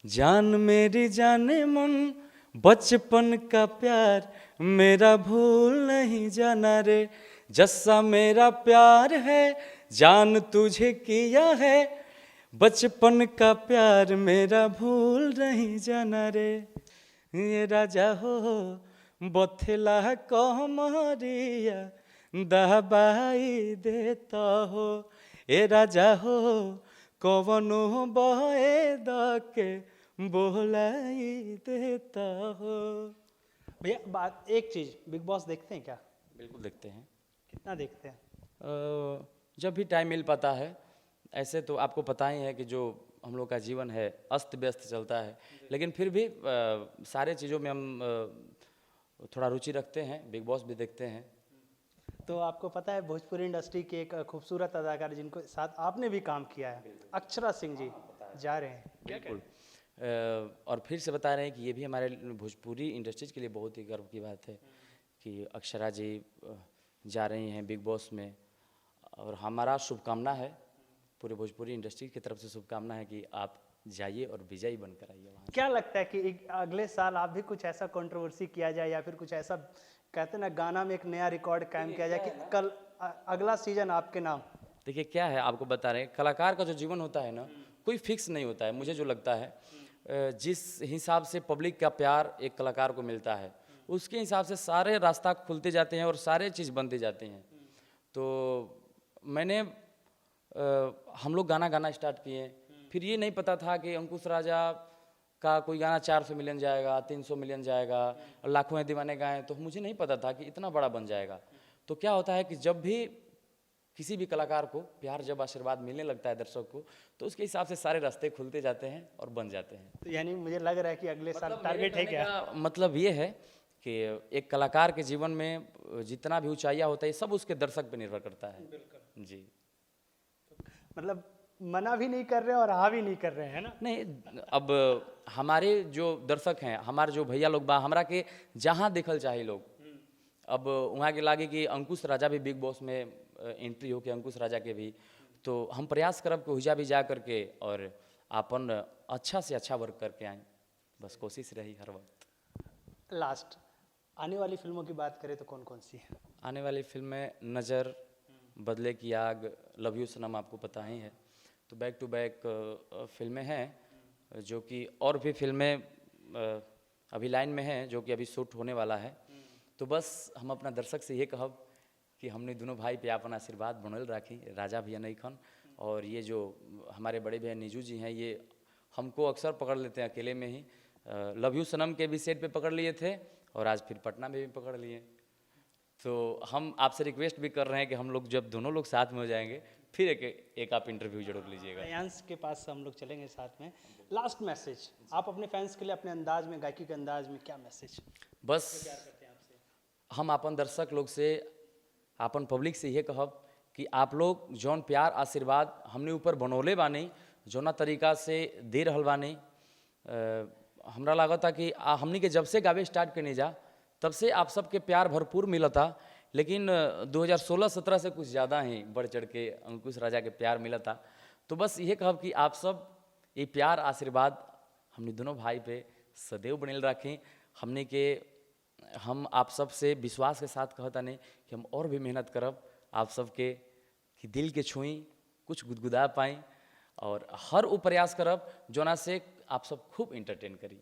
जान मेरी जाने मन, बचपन का प्यार मेरा भूल नहीं जाना रे। जैसा मेरा प्यार है जान तुझे किया है, बचपन का प्यार मेरा भूल नहीं जाना रे। ये राजा हो बथेला कहमरिया, दबाई देता हो। ए राजा हो कवनो बहे दके बोलाई देता हो। भैया बात एक चीज़, बिग बॉस देखते हैं क्या? बिल्कुल देखते हैं। कितना देखते हैं? जब भी टाइम मिल पाता है। ऐसे तो आपको पता ही है कि जो हम लोग का जीवन है अस्त व्यस्त चलता है, लेकिन फिर भी सारे चीज़ों में हम थोड़ा रुचि रखते हैं। बिग बॉस भी देखते हैं। तो आपको पता है भोजपुरी इंडस्ट्री के एक खूबसूरत अदाकार जिनको साथ आपने भी काम किया है, अक्षरा सिंह जी जा रहे हैं, क्या बिल्कुल। और फिर से बता रहे हैं कि ये भी हमारे भोजपुरी इंडस्ट्रीज के लिए बहुत ही गर्व की बात है कि अक्षरा जी जा रही हैं बिग बॉस में। और हमारा शुभकामना है, पूरे भोजपुरी इंडस्ट्री की तरफ से शुभकामना है कि आप जाइए और विजयी बनकर आइए वहाँ। क्या लगता है कि अगले साल आप भी कुछ ऐसा कंट्रोवर्सी किया जाए या फिर कुछ ऐसा कहते हैं ना गाना में एक नया रिकॉर्ड कायम किया जाए कि कल अगला सीजन आपके नाम? देखिए क्या है, आपको बता रहे हैं, कलाकार का जो जीवन होता है ना, कोई फिक्स नहीं होता है। मुझे जो लगता है जिस हिसाब से पब्लिक का प्यार एक कलाकार को मिलता है, उसके हिसाब से सारे रास्ता खुलते जाते हैं और सारे चीज़ बनते जाते हैं। तो मैंने हम लोग गाना गाना स्टार्ट किए, फिर ये नहीं पता था कि अंकुश राजा का कोई गाना 400 मिलियन जाएगा, 300 मिलियन जाएगा, लाखों दीवाने गाएं, तो मुझे नहीं पता था कि इतना बड़ा बन जाएगा। तो क्या होता है कि जब भी किसी भी कलाकार को प्यार, जब आशीर्वाद मिलने लगता है दर्शक को, तो उसके हिसाब से सारे रास्ते खुलते जाते हैं और बन जाते हैं। तो यानी मुझे लग रहा है कि अगले साल टारगेट है क्या? मतलब ये है कि एक कलाकार के जीवन में जितना भी ऊंचाइयाँ होता है, सब उसके दर्शक पे निर्भर करता है। जी, मतलब मना भी नहीं कर रहे और हाँ भी नहीं कर रहे हैं ना? नहीं, अब हमारे जो दर्शक हैं, हमारे जो भैया लोग बा, हमरा के जहाँ देखल चाहे लोग, अब वहाँ के लागे कि अंकुश राजा भी बिग बॉस में एंट्री हो के अंकुश राजा के भी, तो हम प्रयास करब कि हुजा भी जा करके और अपन अच्छा से अच्छा वर्क करके आएँ। बस कोशिश रही हर वक्त। लास्ट आने वाली फिल्मों की बात करें तो कौन कौन सी है? आने वाली फिल्में नज़र, बदले की आग, लव यू सनम आपको पता ही है। तो बैक टू बैक फिल्में हैं, जो कि और भी फिल्में अभी लाइन में हैं, जो कि अभी शूट होने वाला है। तो बस हम अपना दर्शक से ये कहब कि हमने दोनों भाई पे अपन आशीर्वाद बनल राखी, राजा भैया नहीं खन, और ये जो हमारे बड़े भैया नीजू जी हैं, ये हमको अक्सर पकड़ लेते हैं अकेले में ही। लव यू सनम के भी सेट पे पकड़ लिए थे और आज फिर पटना में भी पकड़ लिए। तो हम आपसे रिक्वेस्ट भी कर रहे हैं कि हम लोग जब दोनों लोग साथ में हो जाएंगे, फिर एक आप इंटरव्यू जरूर लीजिएगा। अयांश के पास हम लोग चलेंगे साथ में। लास्ट मैसेज आप अपने फैंस के लिए अपने अंदाज में, गायकी के अंदाज में क्या मैसेज? बस हम अपन दर्शक लोग से, अपन पब्लिक से ये कहब कि आप लोग जौन प्यार आशीर्वाद हमने ऊपर बनौले बानी, जौना तरीका से दे रहल बानी, हमरा लागता कि हमनी के जब से गावे स्टार्ट करने जा, तब से आप सबके प्यार भरपूर मिलता। लेकिन 2016-17 से कुछ ज़्यादा ही बढ़ चढ़ के अंकुश राजा के प्यार मिला था। तो बस ये कहब कि आप सब ये प्यार आशीर्वाद हमने दोनों भाई पे सदैव बनल रखें। हमने के हम आप सब से विश्वास के साथ कहता नहीं कि हम और भी मेहनत करब आप सबके, कि दिल के छुई, कुछ गुदगुदा पाएँ, और हर वो प्रयास करब जोना से आप सब खूब इंटरटेन करी।